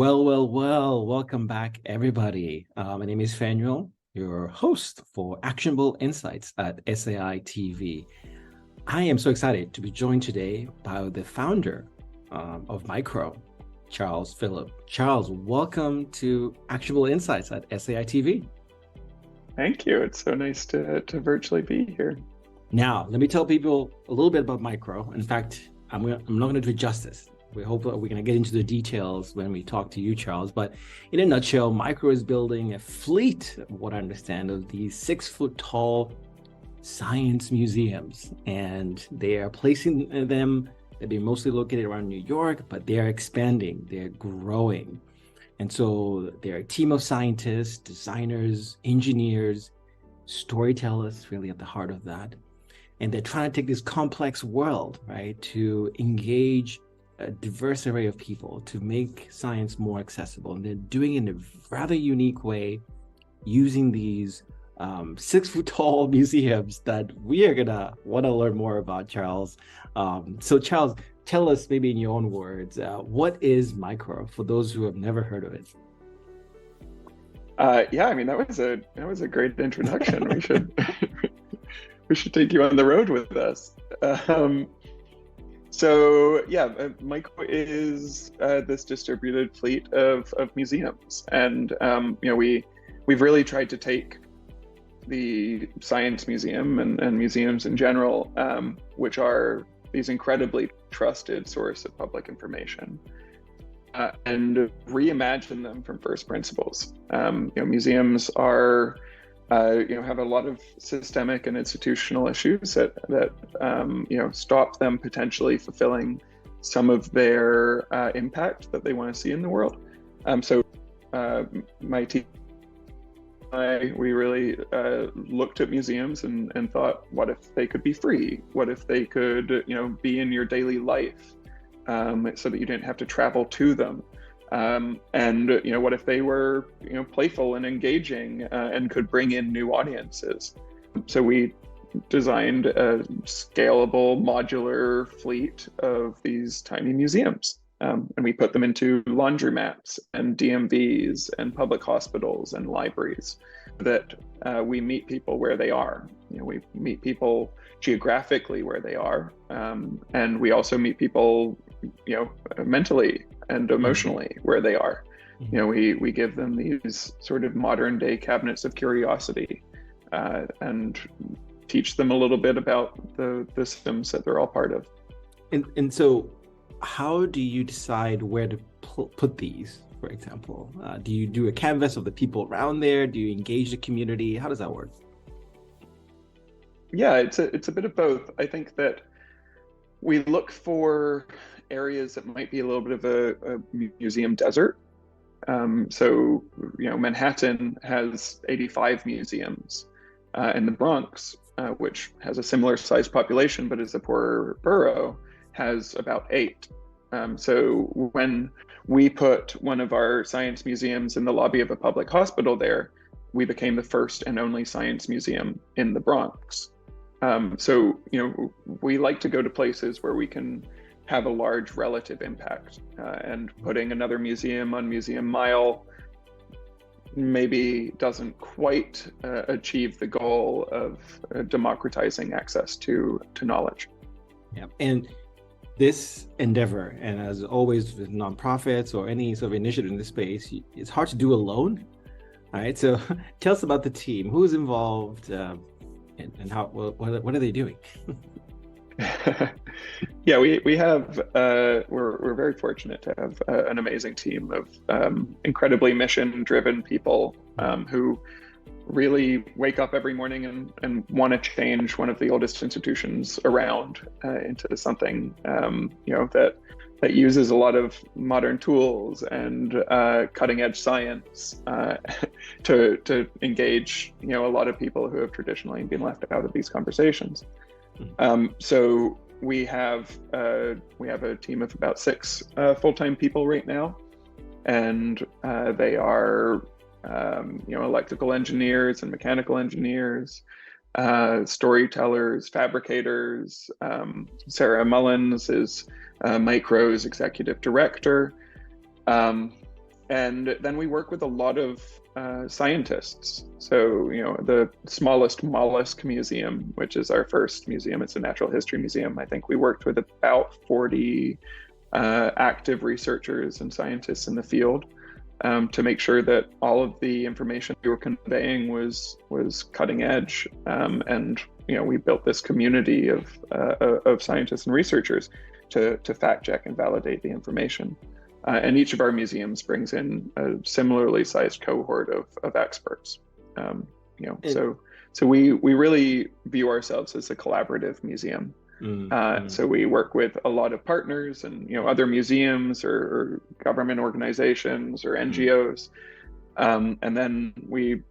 Well. Welcome back, everybody. My name is Fanuel, your host for Actionable Insights at SAI TV. I am so excited to be joined today by the founder of Micro, Charles Philipp. Charles, welcome to Actionable Insights at SAI TV. Thank you. It's so nice to virtually be here. Now, let me tell people a little bit about Micro. In fact, I'm not going to do it justice. We hope that we're going to get into the details when we talk to you, Charles. But in a nutshell, Micro is building a fleet, what I understand, of these 6-foot tall science museums. And they are placing them, they've been mostly located around New York, but they're expanding, they're growing. And so they're a team of scientists, designers, engineers, storytellers, really at the heart of that. And they're trying to take this complex world, right, to engage a diverse array of people, to make science more accessible. And they're doing it in a rather unique way, using these 6-foot tall museums that we are gonna want to learn more about, Charles. So Charles, tell us maybe in your own words, what is Micro for those who have never heard of it? Yeah, I mean that was a great introduction. We should take you on the road with us. Micro is this distributed fleet of museums, and we've really tried to take the science museum and museums in general, which are these incredibly trusted source of public information, and reimagine them from first principles. Museums are have a lot of systemic and institutional issues that stop them potentially fulfilling some of their impact that they want to see in the world. My team and I, we really looked at museums and thought, what if they could be free? What if they could, be in your daily life, so that you didn't have to travel to them? What if they were, playful and engaging, and could bring in new audiences? So we designed a scalable, modular fleet of these tiny museums, and we put them into laundromats and DMVs and public hospitals and libraries, that we meet people where they are. We meet people geographically where they are, and we also meet people, mentally and emotionally where they are. We give them these sort of modern day cabinets of curiosity, and teach them a little bit about the systems that they're all part of. And so how do you decide where to put these, for example? Do you do a canvas of the people around there? Do you engage the community? How does that work? Yeah, it's a bit of both. I think that we look for areas that might be a little bit of a museum desert. Manhattan has 85 museums, and the Bronx, which has a similar sized population but is a poorer borough, has about 8. So when we put one of our science museums in the lobby of a public hospital there, we became the first and only science museum in the Bronx. We like to go to places where we can have a large relative impact, and putting another museum on Museum Mile maybe doesn't quite achieve the goal of democratizing access to knowledge. Yeah, and this endeavor, and as always with nonprofits or any sort of initiative in this space, it's hard to do alone. All right, so tell us about the team. Who's involved, and how? What are they doing? Yeah, we have we're very fortunate to have an amazing team of incredibly mission-driven people, who really wake up every morning and want to change one of the oldest institutions around into something that uses a lot of modern tools and cutting-edge science to engage a lot of people who have traditionally been left out of these conversations. So we have a team of about 6 full-time people right now, and they are electrical engineers and mechanical engineers, storytellers, fabricators. Sarah Mullins is Micro's executive director. And then we work with a lot of scientists. So, the smallest mollusk museum, which is our first museum, it's a natural history museum. I think we worked with about 40 active researchers and scientists in the field to make sure that all of the information we were conveying was cutting edge. And we built this community of scientists and researchers to fact check and validate the information. And each of our museums brings in a similarly sized cohort of experts. So we really view ourselves as a collaborative museum. So we work with a lot of partners and other museums or government organizations or NGOs, and then we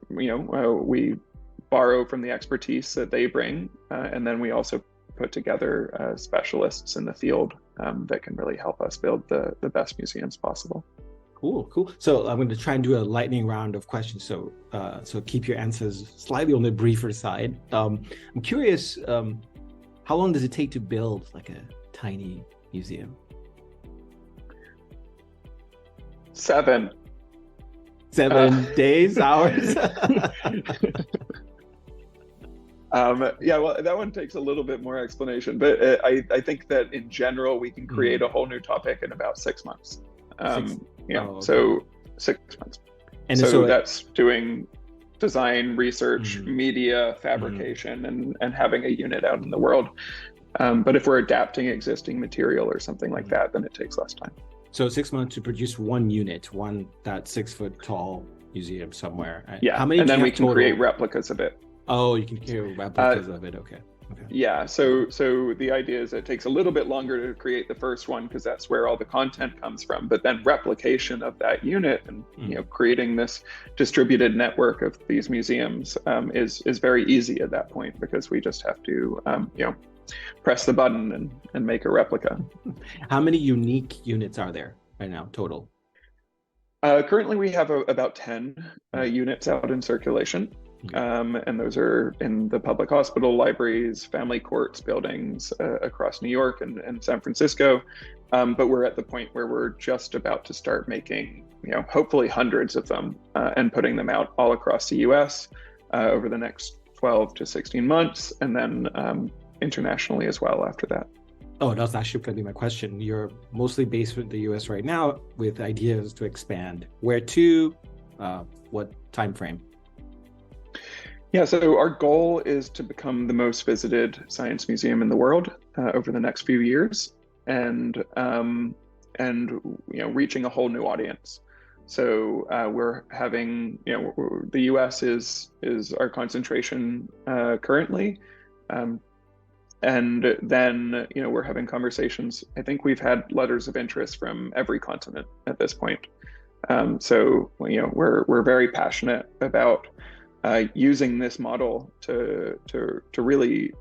borrow from the expertise that they bring, and then we also put together specialists in the field that can really help us build the best museums possible. Cool. So I'm going to try and do a lightning round of questions. So keep your answers slightly on the briefer side. I'm curious, how long does it take to build like a tiny museum? 7 days, hours? Yeah, well, that one takes a little bit more explanation, but I think that in general, we can create a whole new topic in about 6 months. So 6 months. And so that's doing design, research, media, fabrication, and having a unit out in the world. But if we're adapting existing material or something like that, then it takes less time. So 6 months to produce one unit, that 6 foot tall museum somewhere. Yeah, how many? And then we can create replicas of it. Oh, you can create replicas of it. Okay. Yeah, so the idea is it takes a little bit longer to create the first one because that's where all the content comes from. But then replication of that unit and creating this distributed network of these museums is very easy at that point because we just have to press the button and make a replica. How many unique units are there right now total? Currently, we have about 10 units out in circulation. And those are in the public hospital, libraries, family courts, buildings across New York and San Francisco. But we're at the point where we're just about to start making, hopefully hundreds of them and putting them out all across the US over the next 12 to 16 months, and then internationally as well after that. Oh, that's actually going to be my question. You're mostly based in the US right now with ideas to expand. Where to? What time frame? Yeah, so our goal is to become the most visited science museum in the world over the next few years, and reaching a whole new audience. So we're having, the U.S. is our concentration currently, and then we're having conversations. I think we've had letters of interest from every continent at this point. So we're very passionate about using this model to really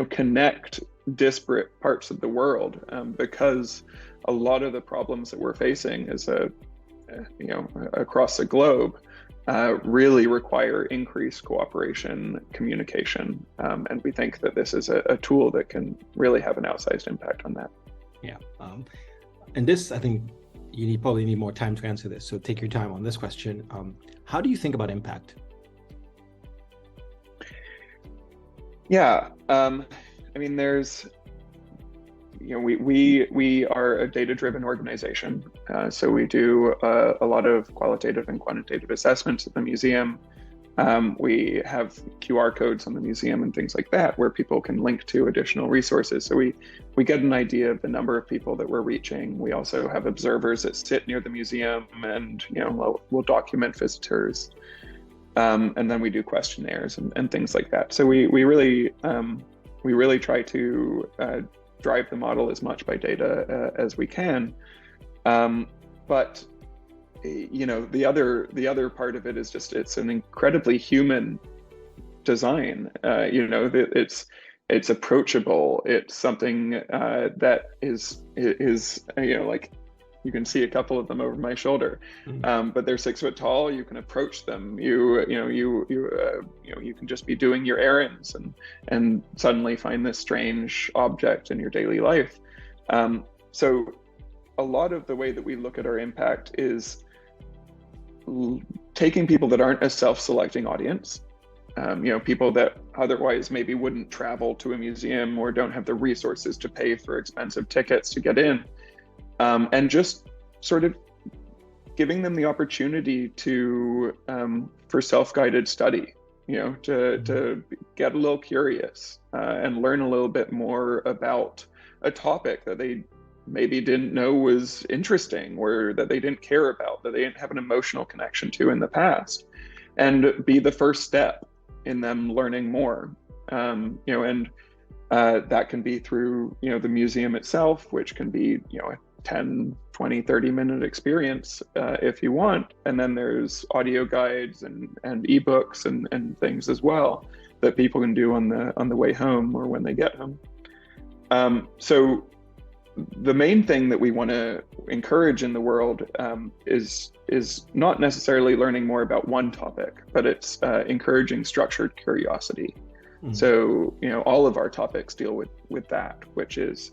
connect disparate parts of the world, because a lot of the problems that we're facing as across the globe really require increased cooperation, communication, and we think that this is a tool that can really have an outsized impact on that. Yeah, and this, I think you probably need more time to answer this, so take your time on this question. How do you think about impact? Yeah, there's, we are a data-driven organization, so we do a lot of qualitative and quantitative assessments at the museum. We have QR codes on the museum and things like that where people can link to additional resources. So we get an idea of the number of people that we're reaching. We also have observers that sit near the museum and we'll document visitors. And then we do questionnaires and things like that. So we really try to drive the model as much by data as we can. But the other part of it is just it's an incredibly human design. It's approachable. It's something that is like, you can see a couple of them over my shoulder, but they're 6 foot tall. You can approach them. You can just be doing your errands and suddenly find this strange object in your daily life. So a lot of the way that we look at our impact is taking people that aren't a self-selecting audience, people that otherwise maybe wouldn't travel to a museum or don't have the resources to pay for expensive tickets to get in, and just sort of giving them the opportunity to for self-guided study, to get a little curious and learn a little bit more about a topic that they maybe didn't know was interesting, or that they didn't care about, that they didn't have an emotional connection to in the past, and be the first step in them learning more. And that can be through, the museum itself, which can be, a 10, 20, 30-minute experience if you want. And then there's audio guides and ebooks and things as well that people can do on the way home or when they get home. So the main thing that we want to encourage in the world is not necessarily learning more about one topic, but it's encouraging structured curiosity. Mm-hmm. So, all of our topics deal with that, which is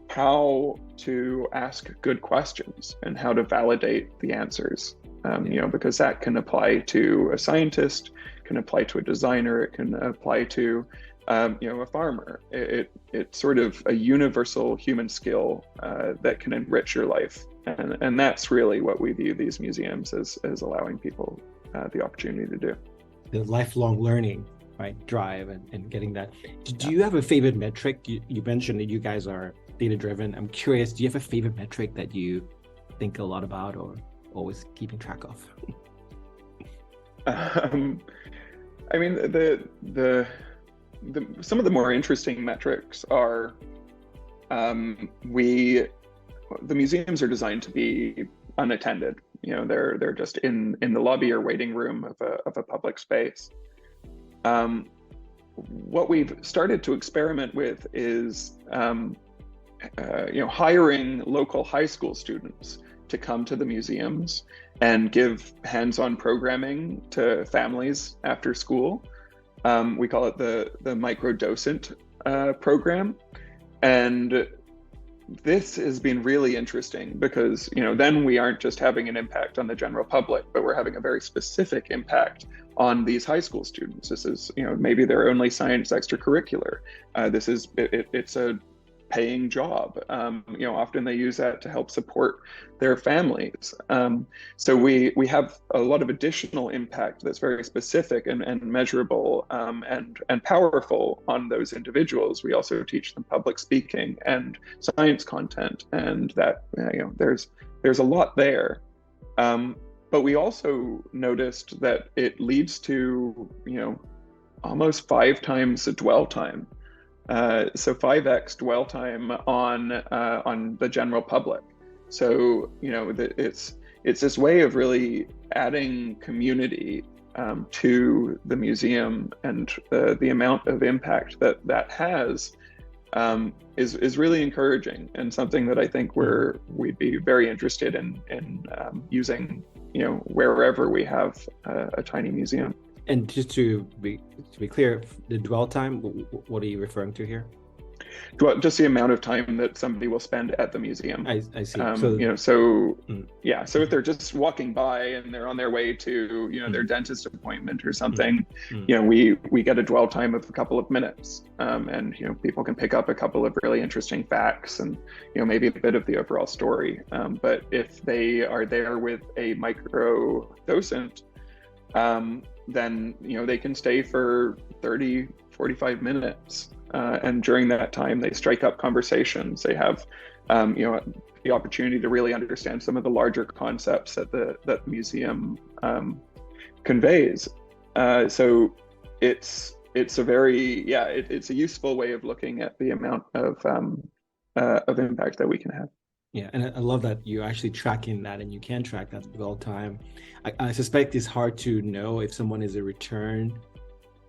how to ask good questions and how to validate the answers, because that can apply to a scientist, can apply to a designer, it can apply to a farmer. It's sort of a universal human skill that can enrich your life. And that's really what we view these museums as allowing people the opportunity to do. The lifelong learning, right? Drive and getting that. Do you have a favorite metric? You mentioned that you guys are data-driven. I'm curious, do you have a favorite metric that you think a lot about or always keeping track of? I mean, some of the more interesting metrics are the museums are designed to be unattended. They're just in the lobby or waiting room of a public space. What we've started to experiment with is hiring local high school students to come to the museums and give hands-on programming to families after school. We call it the micro-docent program. And this has been really interesting because, then we aren't just having an impact on the general public, but we're having a very specific impact on these high school students. This is, maybe their only science extracurricular. It's a paying job. Often they use that to help support their families. So we have a lot of additional impact that's very specific and measurable and powerful on those individuals. We also teach them public speaking and science content, and that there's a lot there. But we also noticed that it leads to almost 5 times the dwell time. So 5x dwell time on the general public. So it's this way of really adding community to the museum, and the amount of impact that has is really encouraging, and something that I think we'd be very interested in using wherever we have a tiny museum. And just to be clear, the dwell time, what are you referring to here? Just the amount of time that somebody will spend at the museum. I see. So if they're just walking by and they're on their way to their dentist appointment or something, we get a dwell time of a couple of minutes, and people can pick up a couple of really interesting facts and maybe a bit of the overall story. But if they are there with a micro docent, then they can stay for 30, 45 minutes. And during that time, they strike up conversations. They have, the opportunity to really understand some of the larger concepts that the museum conveys. So it's a very, it's a useful way of looking at the amount of impact that we can have. Yeah, and I love that you're actually tracking that, and you can track that dwell time. I suspect it's hard to know if someone is a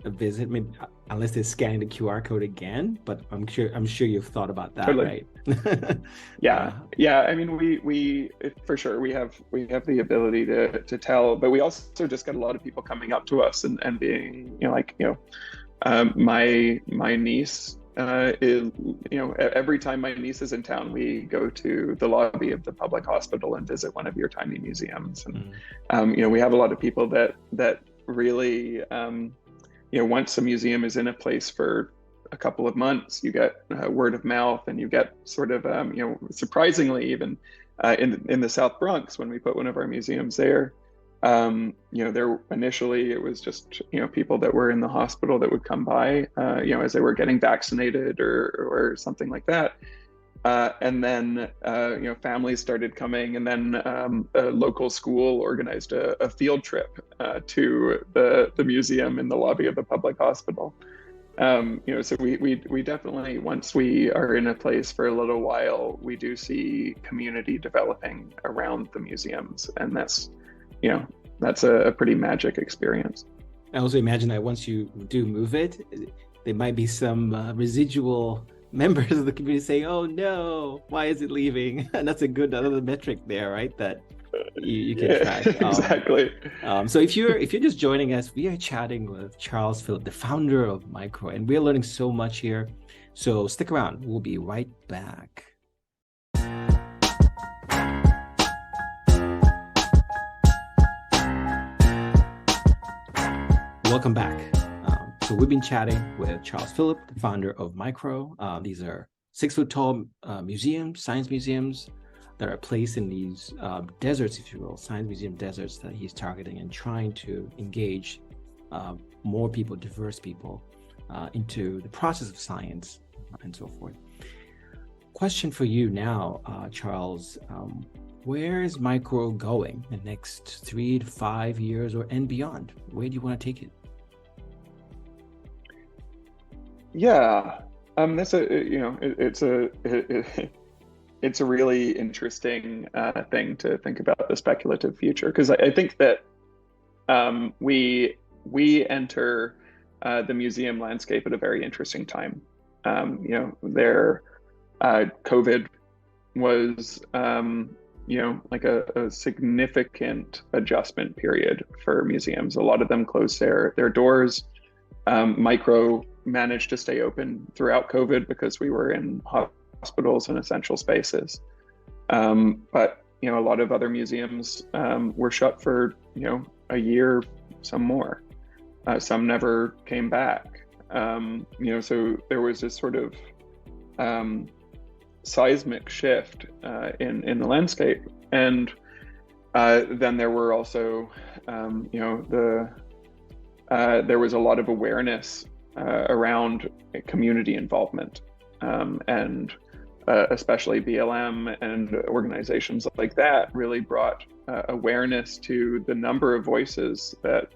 visit, maybe, unless they're scanning the QR code again. But I'm sure you've thought about that, totally. Right? Yeah. I mean, we for sure we have the ability to tell, but we also just get a lot of people coming up to us and being my niece every time my niece is in town, we go to the lobby of the public hospital and visit one of your tiny museums. And we have a lot of people that really, once a museum is in a place for a couple of months, you get word of mouth, and you get sort of, surprisingly, even in the South Bronx, when we put one of our museums there. There initially it was just people that were in the hospital that would come by as they were getting vaccinated or something like that, and then families started coming, and then a local school organized a field trip to the museum in the lobby of the public hospital. So we definitely, once we are in a place for a little while, we do see community developing around the museums, and that's a pretty magic experience. I also imagine that once you do move it, there might be some residual members of the community saying, "Oh no, why is it leaving?" And that's another metric there, right? That you can track. Exactly. So if you're just joining us, we are chatting with Charles Philipp, the founder of Micro, and we're learning so much here. So stick around. We'll be right back. Welcome back. So we've been chatting with Charles Philipp, the founder of Micro. These are 6-foot-tall museums, science museums that are placed in these deserts, if you will, science museum deserts that he's targeting and trying to engage more people, diverse people, into the process of science and so forth. Question for you now, Charles. Where is Micro going in the next 3 to 5 years and beyond? Where do you want to take it? Yeah, that's it's a really interesting thing to think about, the speculative future, because I think that we enter the museum landscape at a very interesting time. COVID was like a significant adjustment period for museums. A lot of them closed their doors. Micro managed to stay open throughout COVID because we were in hospitals and essential spaces. But a lot of other museums were shut for a year, some more. Some never came back. So there was this sort of seismic shift in the landscape, and then there were also there was a lot of awareness around community involvement, and especially BLM and organizations like that really brought awareness to the number of voices that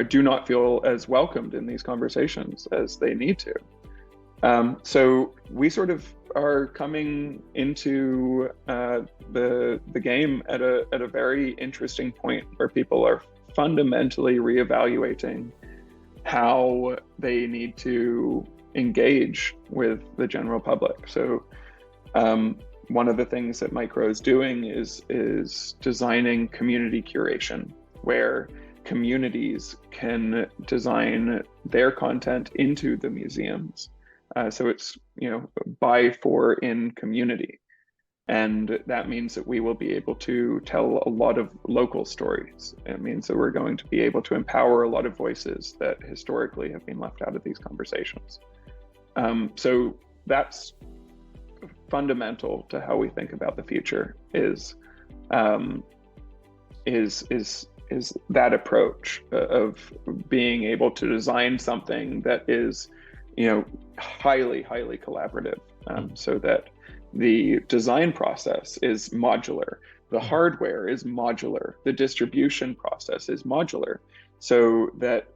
do not feel as welcomed in these conversations as they need to. So we sort of are coming into the game at a very interesting point, where people are fundamentally reevaluating how they need to engage with the general public. So one of the things that Micro is doing is designing community curation, where communities can design their content into the museums. So it's by, for, in community. And that means that we will be able to tell a lot of local stories. It means that we're going to be able to empower a lot of voices that historically have been left out of these conversations. So that's fundamental to how we think about the future, is that approach of being able to design something that is highly collaborative, so that the design process is modular, the hardware is modular, the distribution process is modular, so that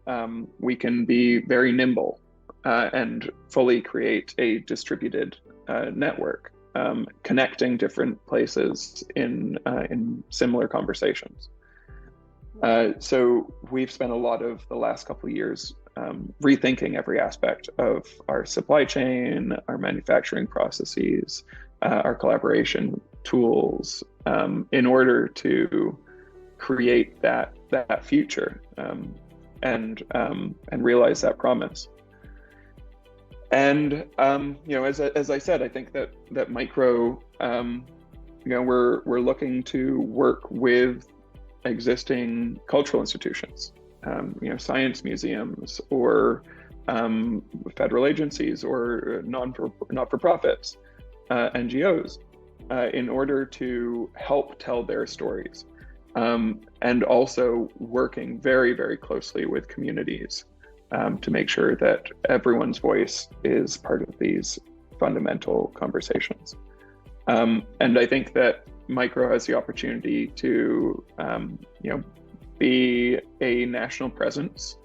we can be very nimble and fully create a distributed network, connecting different places in similar conversations. So we've spent a lot of the last couple of years rethinking every aspect of our supply chain, our manufacturing processes, our collaboration tools, in order to create that future. and realize that promise. And as I said, I think that micro, we're looking to work with existing cultural institutions, science museums, or federal agencies, or not-for-profits, NGOs, in order to help tell their stories, and also working very, very closely with communities to make sure that everyone's voice is part of these fundamental conversations. And I think that micro has the opportunity to, be a national presence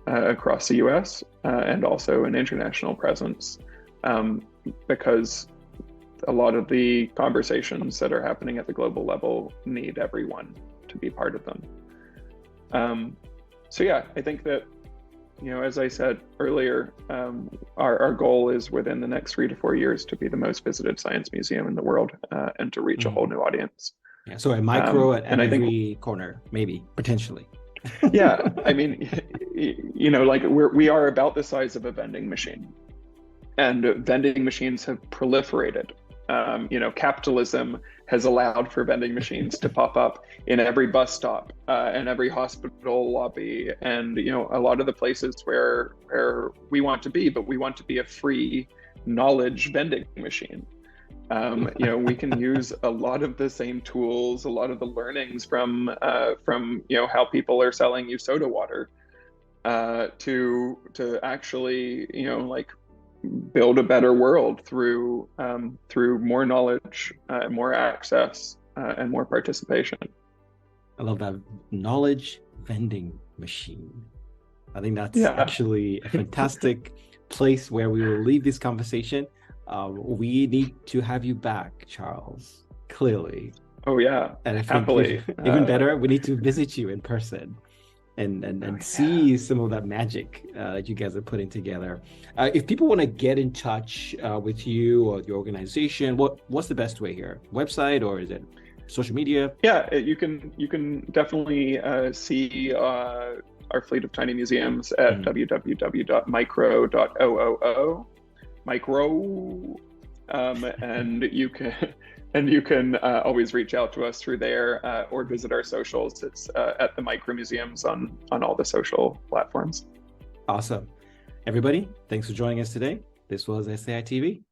across the US, and also an international presence, because a lot of the conversations that are happening at the global level need everyone to be part of them. So yeah, I think that, as I said earlier, our goal is within the next 3 to 4 years to be the most visited science museum in the world, and to reach a whole new audience. Yeah, so a micro at every think, corner, maybe, potentially. Yeah, I mean, like we are about the size of a vending machine, and vending machines have proliferated. Capitalism has allowed for vending machines to pop up in every bus stop, and every hospital lobby, and a lot of the places where we want to be, but we want to be a free knowledge vending machine. We can use a lot of the same tools, a lot of the learnings from how people are selling you soda water, to actually build a better world through more knowledge, more access, and more participation. I love that, knowledge vending machine. I think that's actually a fantastic place where we will leave this conversation. We need to have you back, Charles, clearly. Oh yeah, and I think happily. Even better, we need to visit you in person and see some of that magic that you guys are putting together. If people want to get in touch with you or your organization, what's the best way here? Website, or is it social media? Yeah, you can definitely see our fleet of tiny museums at www.micro.oo. Micro, and you can always reach out to us through there, or visit our socials. It's at the Micro Museums on all the social platforms. Awesome. Everybody, thanks for joining us today. This was SAI TV.